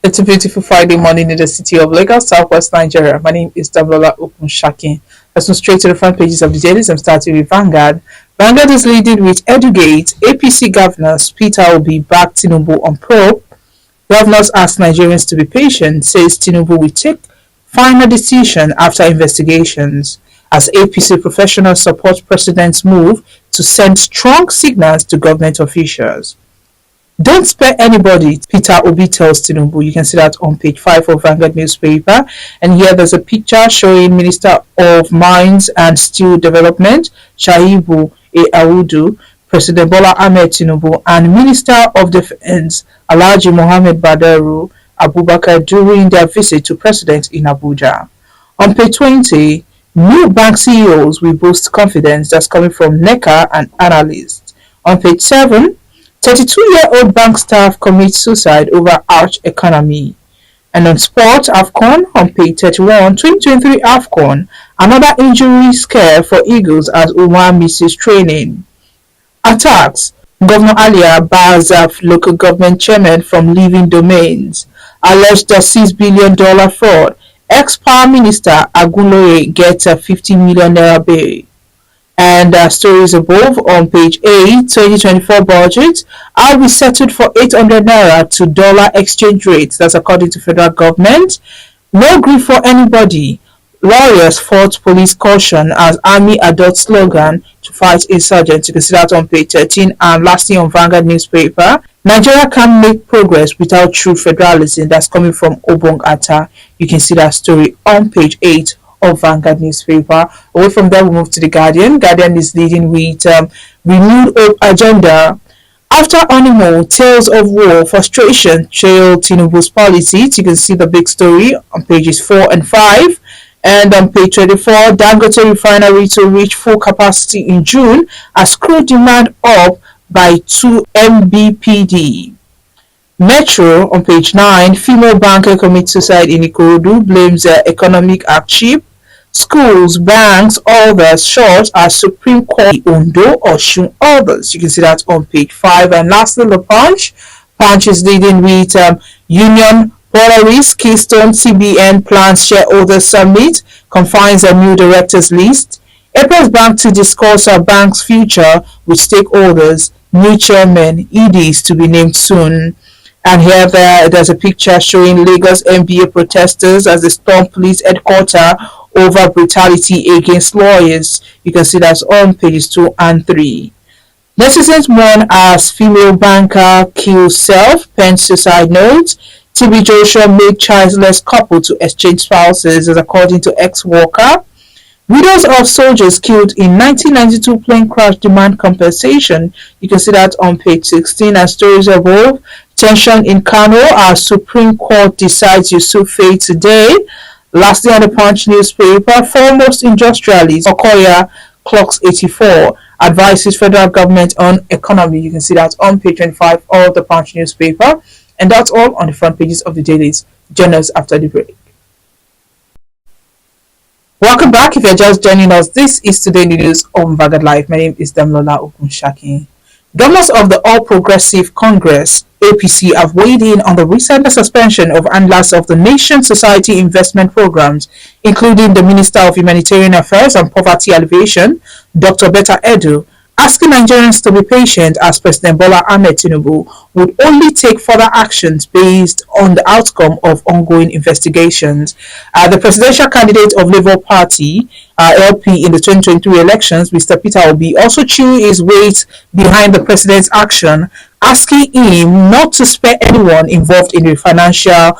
It's a beautiful Friday morning in the city of Lagos, Southwest Nigeria. My name is Dablola Okunshakin. Let's move straight to the front pages of the dailies. I'm starting with Vanguard. Vanguard is leading with EduGate. APC governors Peter Obi backed Tinubu on probe. Governors ask Nigerians to be patient, says Tinubu will take final decision after investigations. As APC professionals support president's move to send strong signals to government officials. Don't spare anybody, Peter Obi tells Tinubu. You can see that on page 5 of Vanguard newspaper. And here there's a picture showing Minister of Mines and Steel Development, Shaibu Audu, President Bola Ahmed Tinubu, and Minister of Defense, Alhaji Mohammed Badaru Abubakar during their visit to President in Abuja. On page 20, new bank CEOs will boost confidence. That's coming from NECA and analysts. On page 7, 32-year-old bank staff commits suicide over arch economy. And on sport, AFCON on page 31, 2023 AFCON, another injury scare for Eagles as Umar misses training. Attacks, Governor Alia bars local government chairman from leaving domains. Alleged $6 billion fraud. Ex-Power Minister Agunloye gets a 50 million naira bail. And stories above on page 8, 2024 budget, are we settled for 800 naira to dollar exchange rate. That's according to federal government. No grief for anybody. Lawyers fought police caution as army adopts slogan to fight insurgents. You can see that on page 13. And lastly on Vanguard newspaper, Nigeria can't make progress without true federalism. That's coming from Obong Atta. You can see that story on page 8 of Vanguard newspaper. Away from there, we move to the Guardian. Guardian is leading with renewed hope agenda. After honeymoon, tales of war, frustration trail Tinubu's policies. You can see the big story on pages 4 and 5. And on page 24, Dangote refinery to reach full capacity in June as crude demand up by 2 mbpd. Metro on page 9, female banker commits suicide in Ikorodu, blames economic hardship. Schools, banks, others short as Supreme Court Ondo or Shun others. You can see that on page 5. And lastly, the Punch. Punch is leading with Union Polaris, Keystone, CBN plans shareholder summit, confines a new directors list. April's Bank to discuss our bank's future with stakeholders. New chairman, EDs to be named soon. And here there's a picture showing Lagos MBA protesters as they storm police headquarters over brutality against lawyers. You can see that's on pages 2 and 3. Netizens mourn as female banker kills self, pens suicide note. TB Joshua made childless couple to exchange spouses as according to ex-worker. Widows of soldiers killed in 1992 plane crash demand compensation. You can see that on page 16 and stories above. Tension in Kano as Supreme Court decides Yusuf fate today. Lastly on the Punch newspaper, foremost industrialist Okoya clocks 84, advises federal government on economy. You can see that on page 25 of the Punch newspaper. And that's all on the front pages of the dailies. Join us after the break. Welcome back. If you're just joining us, this is Today News on Vanguard Live. My name is Damlola Okunshakin. Governors of the All Progressive Congress, APC, have weighed in on the recent suspension of handlers of the Nation Society investment programs, including the Minister of Humanitarian Affairs and Poverty Alleviation, Dr. Betta Edu, asking Nigerians to be patient as President Bola Ahmed Tinubu would only take further actions based on the outcome of ongoing investigations. The presidential candidate of Labour Party, LP, in the 2023 elections, Mr. Peter Obi, also chewed his weight behind the president's action, asking him not to spare anyone involved in the financial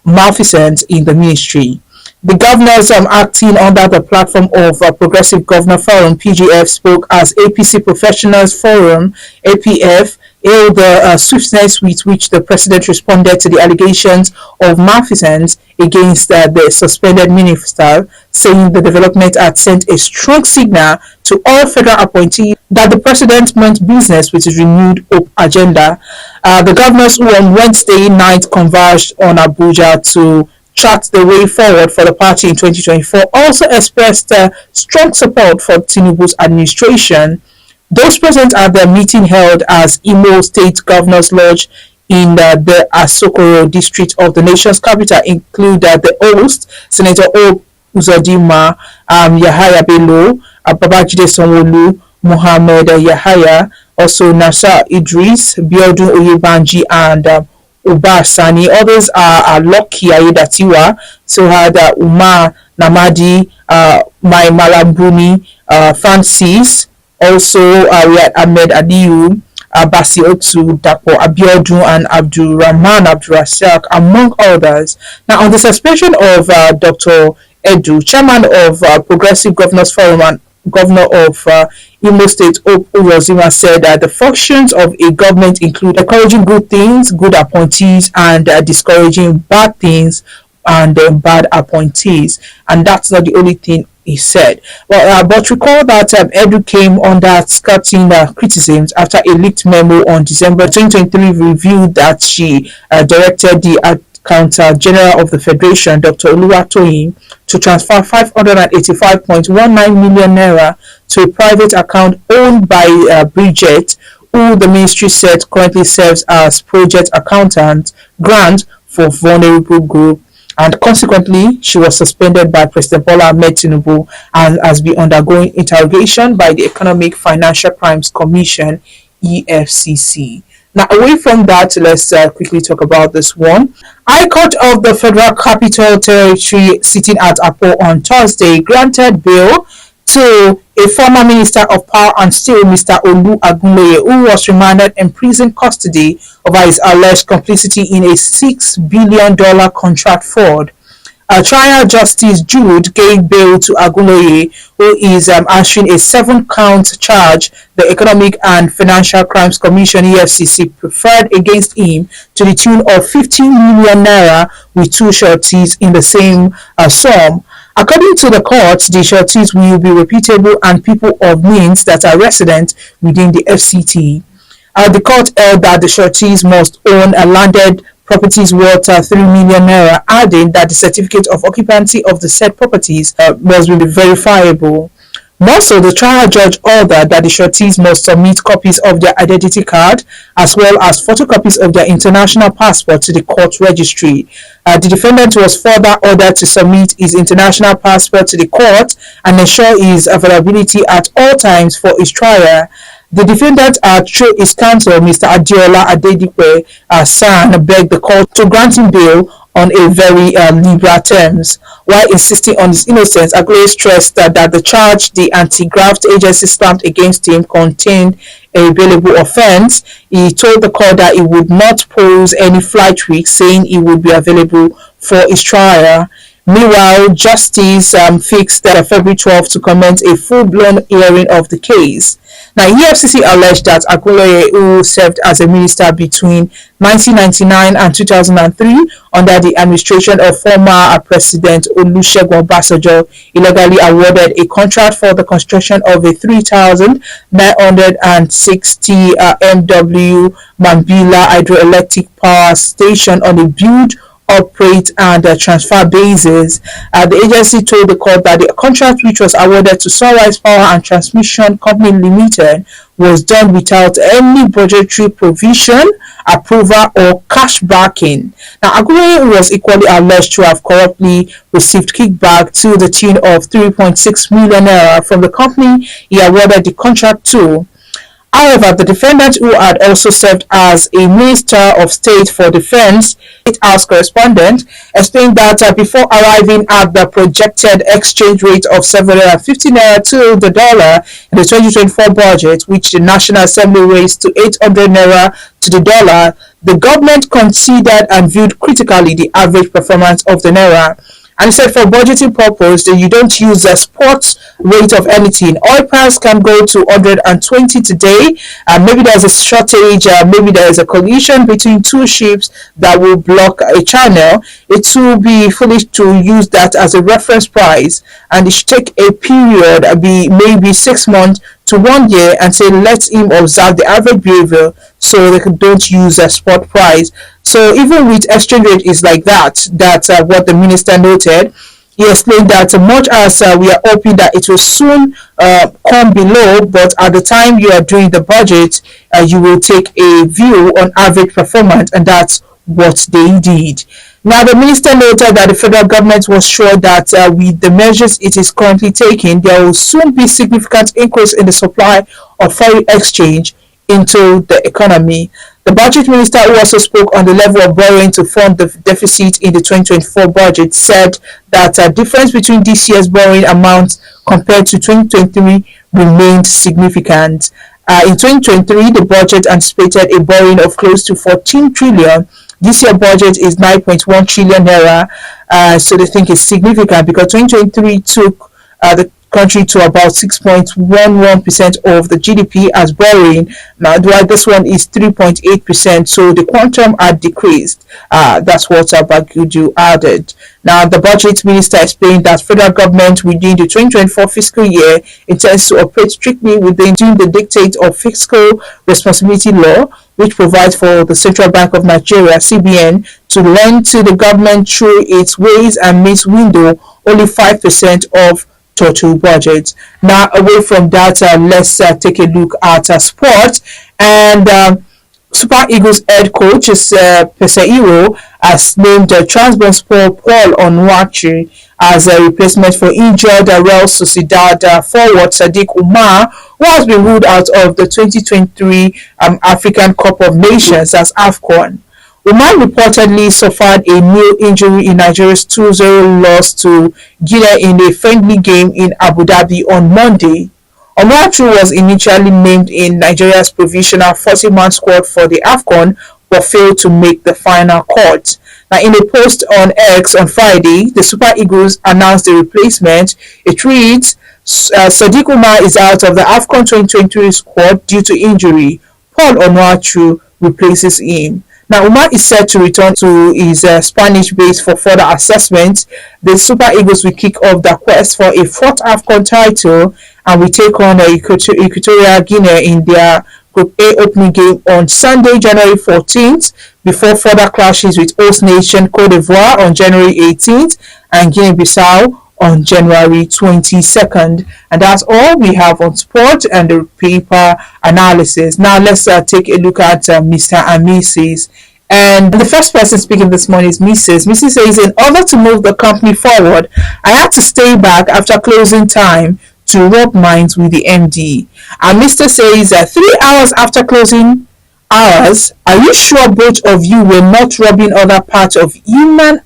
malfeasance in the ministry. The governors acting under the platform of Progressive Governor Forum (PGF) spoke as APC Professionals Forum (APF) hailed the swiftness with which the president responded to the allegations of malfeasance against the suspended minister, saying the development had sent a strong signal to all federal appointees that the president meant business with his renewed hope agenda. The governors who on Wednesday night converged on Abuja to chart the way forward for the party in 2024 also expressed strong support for Tinubu's administration. Those present at the meeting held as Imo State Governors Lodge in the Asokoro district of the nation's capital include the host, Senator O. Uzodinma, Yahaya Bello, Babajide Sanwo-Olu, Mohammed Yahaya, also Nasser Idris, Biodun Oyebanji, and Uba Sani. Others are Lucky Ayedatiwa, so had Umar Namadi, Mai Malambuni, Francis, also we had Ahmed Aliyu, Basi Otu, Dapo Abiodun, and Abdul Rahman Abdurrasak, among others. Now, on the suspension of Dr. Edu, chairman of Progressive Governors Forum and governor of Imo State, Hope Uzodinma, said that the functions of a government include encouraging good things, good appointees, and discouraging bad things and bad appointees. And that's not the only thing he said. But recall that Edu came under scathing criticisms after a leaked memo on December 2023 revealed that she directed the Accountant General of the Federation, Dr. Oluwatoyin, to transfer 585.19 million naira to a private account owned by Bridget, who the ministry said currently serves as project accountant grant for vulnerable group. And consequently, she was suspended by President Bola Ahmed Tinubu and has been undergoing interrogation by the Economic Financial Crimes Commission, EFCC. Now, away from that, let's quickly talk about this one. High Court of the Federal Capital Territory, sitting at Apo on Thursday, granted bail to a former Minister of Power and Steel, Mr. Olu Agunloye, who was remanded in prison custody over his alleged complicity in a $6 billion contract fraud. Trial Justice Jude gave bail to Agunloye, who is answering a 7-count charge the Economic and Financial Crimes Commission, EFCC, preferred against him to the tune of 15 million naira with 2 sureties in the same sum. According to the court, the sureties will be reputable and people of means that are resident within the FCT. The court held that the sureties must own a landed properties worth 3 million naira, adding that the certificate of occupancy of the said properties must be verifiable. More so, the trial judge ordered that the sureties must submit copies of their identity card as well as photocopies of their international passport to the court registry. The defendant was further ordered to submit his international passport to the court and ensure his availability at all times for his trial. The defendant, through his counsel, Mr. Adiola Adedipe San, begged the court to grant him bail on a very liberal terms. While insisting on his innocence, Agunloye stressed that the charge the anti-graft agency stamped against him contained a bailable offence. He told the court that he would not pose any flight risk, saying he would be available for his trial. Meanwhile, Justice fixed February 12th to commence a full-blown hearing of the case. Now, EFCC alleged that Agunloye, who served as a minister between 1999 and 2003 under the administration of former President Olusegun Obasanjo, illegally awarded a contract for the construction of a 3,960 MW Mambila hydroelectric power station on a build, operate and transfer basis. The agency told the court that the contract, which was awarded to Sunrise Power and Transmission Company Limited, was done without any budgetary provision, approval or cash backing. Now, Agunloye was equally alleged to have corruptly received kickback to the tune of 3.6 million naira from the company he awarded the contract to. However, the defendant, who had also served as a Minister of State for Defense, State House correspondent, explained that before arriving at the projected exchange rate of 750 naira to the dollar in the 2024 budget, which the National Assembly raised to 800 naira to the dollar, the government considered and viewed critically the average performance of the naira. And he said, for budgeting purpose, you don't use the spot rate of anything. Oil price can go to 120 today. Maybe there's a shortage. Maybe there is a collision between two ships that will block a channel. It will be foolish to use that as a reference price. And it should take a period, maybe 6 months to 1 year, and say let him observe the average behavior so they don't use a spot price. So even with exchange rate is like that. That's what the minister noted. He explained that much as we are hoping that it will soon come below, but at the time you are doing the budget, you will take a view on average performance, and that's what they did. Now, the minister noted that the federal government was sure that with the measures it is currently taking, there will soon be significant increase in the supply of foreign exchange into the economy. The budget minister, who also spoke on the level of borrowing to fund the deficit in the 2024 budget, said that the difference between this year's borrowing amount compared to 2023 remained significant. In 2023, the budget anticipated a borrowing of close to 14 trillion. This year budget is 9.1 trillion naira. So they think it's significant because 2023 took the country to about 6.11% of the GDP as borrowing. Now, this one is 3.8%, so the quantum had decreased. That's what Bagudu added. Now, the budget minister explained that federal government within the 2024 fiscal year intends to operate strictly within the dictate of fiscal responsibility law, which provides for the Central Bank of Nigeria (CBN) to lend to the government through its Ways and Means window only 5% of total budget. Now, away from that, let's take a look at sport. And Super Eagles head coach is Peseiro has named Transbonspor Paul Onwuachi as a replacement for injured Real Sociedad forward Sadiq Umar, who has been ruled out of the 2023 African Cup of Nations as AFCON. Umar reportedly suffered a knee injury in Nigeria's 2-0 loss to Guinea in a friendly game in Abu Dhabi on Monday. Onwuachi was initially named in Nigeria's provisional 40-man squad for the AFCON but failed to make the final cut. Now, in a post on X on Friday, the Super Eagles announced the replacement. It reads, Sadiq Umar is out of the AFCON 2023 squad due to injury. Paul Onwuachi replaces him. Now, Umar is set to return to his Spanish base for further assessment. The Super Eagles will kick off their quest for a fourth AFCON title and will take on Equatorial Guinea in their Group A opening game on Sunday, January 14th, before further clashes with host nation Cote d'Ivoire on January 18th and Guinea-Bissau on January 22nd. And that's all we have on sport and the paper analysis. Now let's take a look at Mr. and Mrs. And the first person speaking this morning is Mrs. Mrs. says, in order to move the company forward, I had to stay back after closing time to rub minds with the MD. And Mr. says, 3 hours after closing hours, are you sure both of you were not rubbing other parts of human